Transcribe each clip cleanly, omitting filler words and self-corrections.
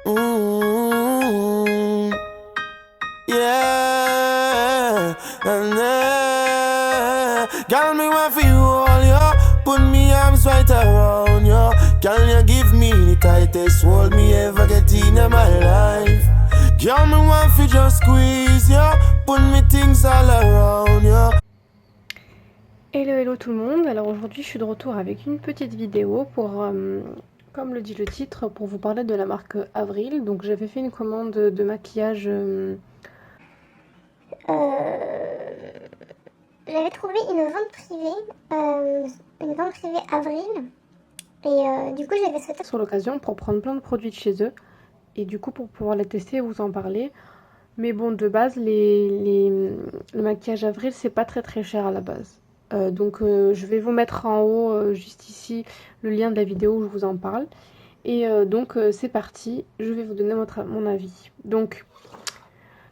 Mm, yeah, and girl, me want for you all, yo. Put me arms right around you. Can you give me the tightest hold me ever get in my life? Girl, me want for just squeeze you. Put me things all around you. Hello tout le monde, alors aujourd'hui je suis de retour avec une petite vidéo pour, comme le dit le titre, pour vous parler de la marque Avril. Donc j'avais fait une commande de maquillage, J'avais trouvé une vente privée Avril, et du coup j'avais souhaité. sur l'occasion pour prendre plein de produits de chez eux et du coup pour pouvoir les tester et vous en parler. Mais bon, de base, le maquillage Avril c'est pas très cher à la base. Donc je vais vous mettre en haut, juste ici, le lien de la vidéo où je vous en parle. Et donc c'est parti, je vais vous donner mon avis. Donc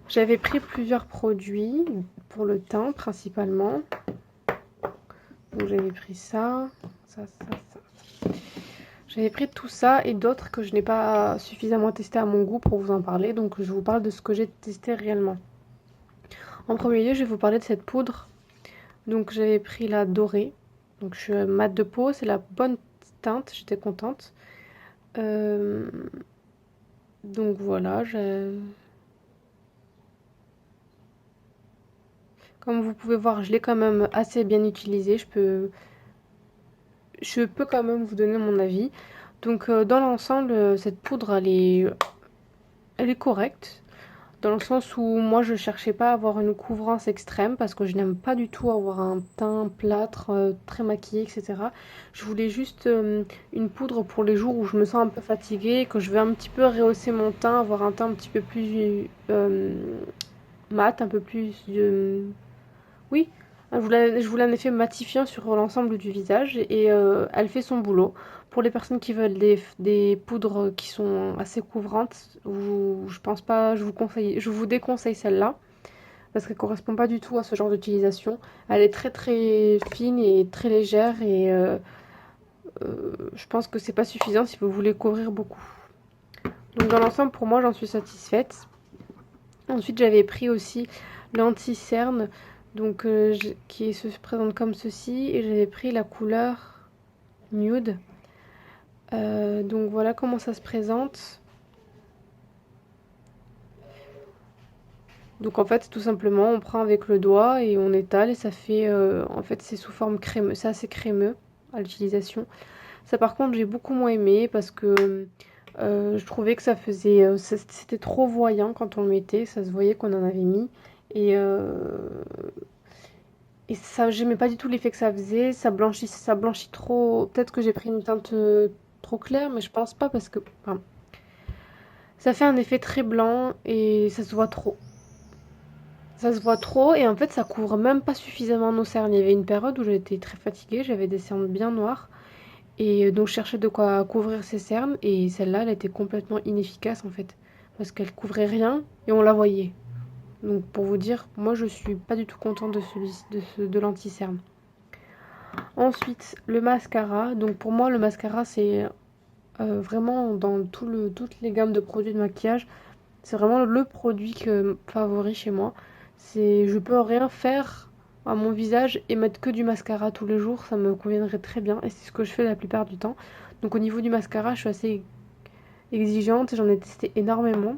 j'avais pris plusieurs produits pour le teint principalement. Donc j'avais pris ça. J'avais pris tout ça et d'autres que je n'ai pas suffisamment testé à mon goût pour vous en parler. Donc je vous parle de ce que j'ai testé réellement. En premier lieu, je vais vous parler de cette poudre. Donc j'avais pris la dorée. Donc je suis mat de peau, c'est la bonne teinte, j'étais contente. Donc voilà, comme vous pouvez voir, je l'ai quand même assez bien utilisé. Je peux quand même vous donner mon avis. Donc dans l'ensemble, cette poudre, elle est correcte. Dans le sens où moi je cherchais pas à avoir une couvrance extrême parce que je n'aime pas du tout avoir un teint plâtre, très maquillé, etc. Je voulais juste une poudre pour les jours où je me sens un peu fatiguée, que je veux un petit peu rehausser mon teint, avoir un teint un petit peu plus mat, un peu plus oui, je voulais un effet matifiant sur l'ensemble du visage et elle fait son boulot. Pour les personnes qui veulent des poudres qui sont assez couvrantes, je pense pas, je vous déconseille celle-là parce qu'elle correspond pas du tout à ce genre d'utilisation. Elle est très fine et très légère et je pense que c'est pas suffisant si vous voulez couvrir beaucoup. Donc dans l'ensemble, pour moi, j'en suis satisfaite. Ensuite, j'avais pris aussi l'anti-cerne, donc qui se présente comme ceci, et j'avais pris la couleur nude. Donc voilà comment ça se présente. Donc en fait, tout simplement, on prend avec le doigt et on étale et ça fait, en fait, c'est sous forme crémeux, c'est assez crémeux à l'utilisation. Ça, par contre, j'ai beaucoup moins aimé parce que je trouvais que ça faisait, c'était trop voyant quand on le mettait, ça se voyait qu'on en avait mis et Et ça, j'aimais pas du tout l'effet que ça blanchit trop. Peut-être que j'ai pris une teinte trop claire, mais je pense pas parce que enfin, ça fait un effet très blanc et ça se voit trop. Ça se voit trop et en fait ça couvre même pas suffisamment nos cernes. Il y avait une période où j'étais très fatiguée, j'avais des cernes bien noires et donc je cherchais de quoi couvrir ces cernes et celle-là elle était complètement inefficace en fait parce qu'elle couvrait rien et on la voyait. Donc pour vous dire, moi je suis pas du tout contente de l'anti-cerne. Ensuite, le mascara. Donc pour moi, le mascara, c'est vraiment dans toutes les gammes de produits de maquillage, c'est vraiment le produit favori chez moi. Je peux rien faire à mon visage et mettre que du mascara tous les jours, ça me conviendrait très bien et c'est ce que je fais la plupart du temps. Donc au niveau du mascara, je suis assez exigeante et j'en ai testé énormément.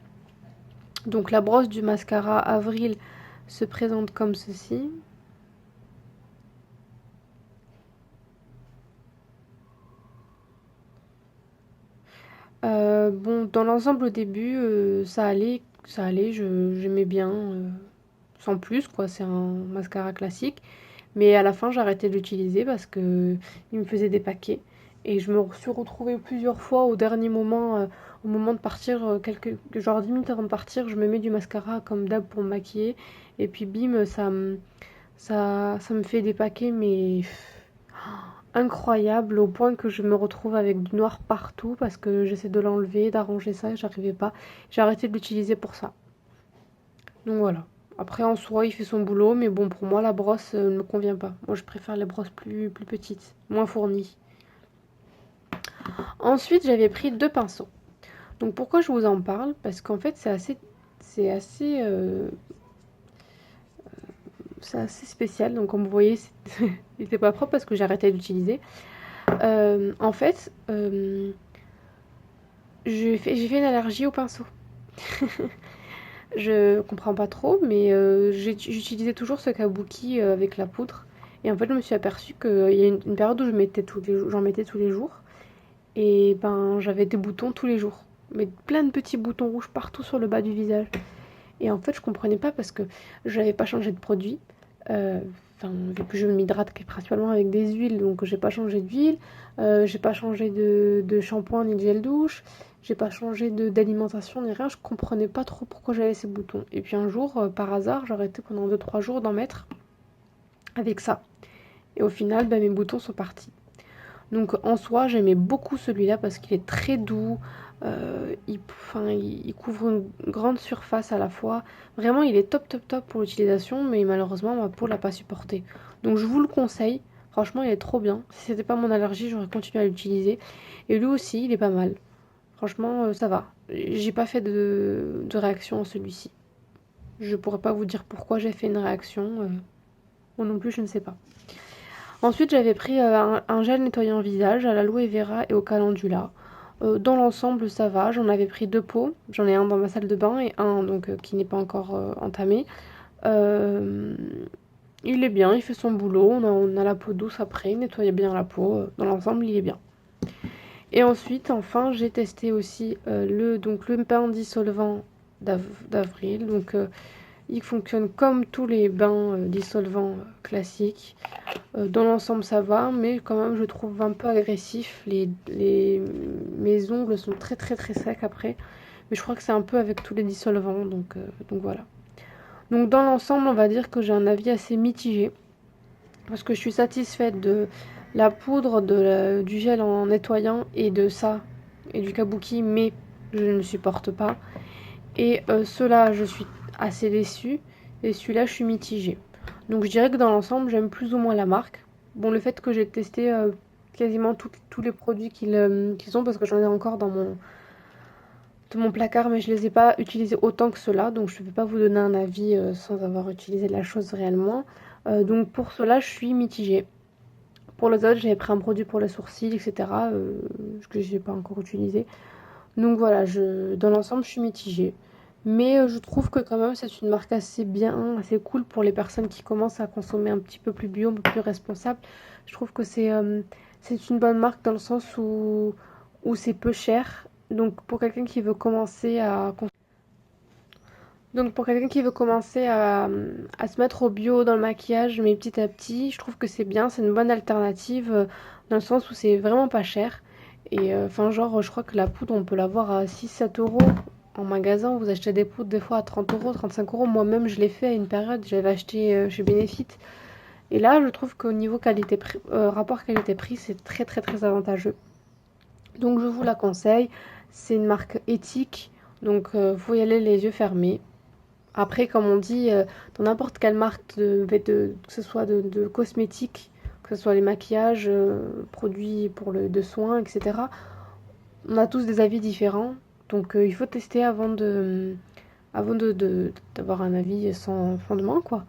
Donc la brosse du mascara Avril se présente comme ceci. Bon, dans l'ensemble, au début, j'aimais bien, sans plus, quoi. C'est un mascara classique. Mais à la fin, j'ai arrêté de l'utiliser parce que il me faisait des paquets. Et je me suis retrouvée plusieurs fois au dernier moment, au moment de partir, genre 10 minutes avant de partir, je me mets du mascara comme d'hab pour me maquiller. Et puis bim, ça me fait des paquets, mais incroyable au point que je me retrouve avec du noir partout parce que j'essaie de l'enlever, d'arranger ça et j'arrivais pas. J'ai arrêté de l'utiliser pour ça. Donc voilà. Après en soi il fait son boulot mais bon pour moi la brosse ne me convient pas. Moi je préfère les brosses plus petites, moins fournies. Ensuite j'avais pris deux pinceaux. Donc pourquoi je vous en parle? Parce qu'en fait c'est assez, euh, c'est assez spécial. Donc comme vous voyez, il n'était pas propre parce que j'ai arrêté d'utiliser. En fait, j'ai fait une allergie au pinceau. Je comprends pas trop, mais j'utilisais toujours ce kabuki avec la poudre. Et en fait, je me suis aperçue qu'il y a une période où j'en mettais tous les jours. Et ben, j'avais des boutons tous les jours. Mais plein de petits boutons rouges partout sur le bas du visage. Et en fait, je comprenais pas parce que je n'avais pas changé de produit. Euh, Enfin, vu que je m'hydrate principalement avec des huiles, donc j'ai pas changé d'huile, j'ai pas changé de shampoing ni de gel douche, j'ai pas changé d'alimentation ni rien. Je comprenais pas trop pourquoi j'avais ces boutons. Et puis un jour, par hasard, j'ai arrêté pendant 2 3 jours d'en mettre avec ça. Et au final, ben, mes boutons sont partis. Donc en soi, j'aimais beaucoup celui-là parce qu'il est très doux, il couvre une grande surface à la fois. Vraiment, il est top top top pour l'utilisation, mais malheureusement, ma peau l'a pas supporté. Donc je vous le conseille. Franchement, il est trop bien. Si c'était pas mon allergie, j'aurais continué à l'utiliser. Et lui aussi, il est pas mal. Franchement, ça va. J'ai pas fait de réaction à celui-ci. Je pourrais pas vous dire pourquoi j'ai fait une réaction. Moi non plus, je ne sais pas. Ensuite, j'avais pris un gel nettoyant visage à l'aloe vera et au calendula. Dans l'ensemble, ça va. J'en avais pris 2 pots. J'en ai un dans ma salle de bain et un donc qui n'est pas encore entamé. Euh, il est bien, il fait son boulot. On a la peau douce après, il nettoie bien la peau. Dans l'ensemble, il est bien. Et ensuite, enfin, j'ai testé aussi le bain dissolvant d'avril. Donc, il fonctionne comme tous les bains dissolvants classiques. Dans l'ensemble, ça va, mais quand même, je trouve un peu agressif. Mes ongles sont très très très secs après. Mais je crois que c'est un peu avec tous les dissolvants, donc voilà. Donc dans l'ensemble, on va dire que j'ai un avis assez mitigé. Parce que je suis satisfaite de la poudre, du gel en nettoyant et de ça, et du kabuki, mais je ne supporte pas. Et ceux-là, je suis assez déçue. Et celui-là, je suis mitigée. Donc je dirais que dans l'ensemble, j'aime plus ou moins la marque. Bon, le fait que j'ai testé quasiment tous les produits qu'ils ont, parce que j'en ai encore dans mon placard, mais je les ai pas utilisés autant que ceux-là. Donc je ne peux pas vous donner un avis sans avoir utilisé la chose réellement. Donc pour cela, je suis mitigée. Pour les autres, j'avais pris un produit pour les sourcils, etc. Que je n'ai pas encore utilisé. Donc voilà, dans l'ensemble, je suis mitigée. Mais je trouve que quand même, c'est une marque assez bien, assez cool pour les personnes qui commencent à consommer un petit peu plus bio, un peu plus responsable. Je trouve que c'est une bonne marque dans le sens où c'est peu cher. Donc pour quelqu'un qui veut commencer à se mettre au bio dans le maquillage, mais petit à petit, je trouve que c'est bien, c'est une bonne alternative dans le sens où c'est vraiment pas cher. Et enfin genre, je crois que la poudre, on peut l'avoir à 6 7 € en magasin. Vous achetez des poudres des fois à 30 € 35 €. Moi-même, je l'ai fait à une période, j'avais acheté chez Benefit. Et là, je trouve qu'au niveau rapport qualité-prix, c'est très très très avantageux. Donc je vous la conseille. C'est une marque éthique, donc faut y aller les yeux fermés. Après, comme on dit, dans n'importe quelle marque, que ce soit de cosmétiques, que ce soit les maquillages, produits de soins, etc., on a tous des avis différents. Donc il faut tester d'avoir un avis sans fondement, quoi.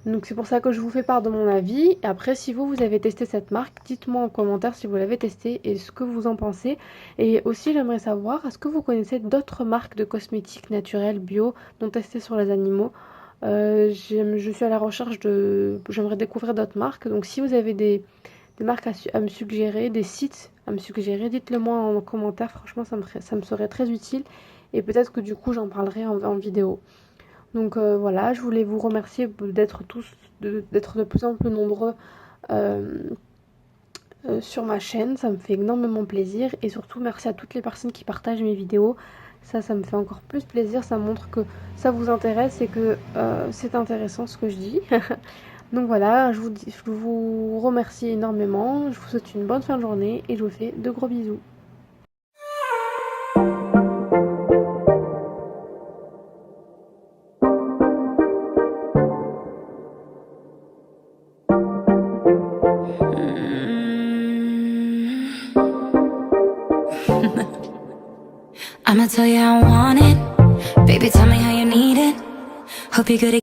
Donc c'est pour ça que je vous fais part de mon avis. Et après, si vous avez testé cette marque, dites-moi en commentaire si vous l'avez testé et ce que vous en pensez. Et aussi, j'aimerais savoir, est-ce que vous connaissez d'autres marques de cosmétiques naturels, bio, non testées sur les animaux? Je suis à la recherche J'aimerais découvrir d'autres marques. Donc si vous avez des marques à me suggérer, des sites à me suggérer, dites-le moi en commentaire. Franchement, ça me serait très utile. Et peut-être que du coup, j'en parlerai en vidéo. Donc voilà, je voulais vous remercier d'être de plus en plus nombreux euh, sur ma chaîne. Ça me fait énormément plaisir. Et surtout, merci à toutes les personnes qui partagent mes vidéos. Ça me fait encore plus plaisir. Ça montre que ça vous intéresse et que c'est intéressant ce que je dis. Donc voilà, je vous remercie énormément. Je vous souhaite une bonne fin de journée et je vous fais de gros bisous. I'ma tell you how I want it. Baby, tell me how you need it. Hope you're good at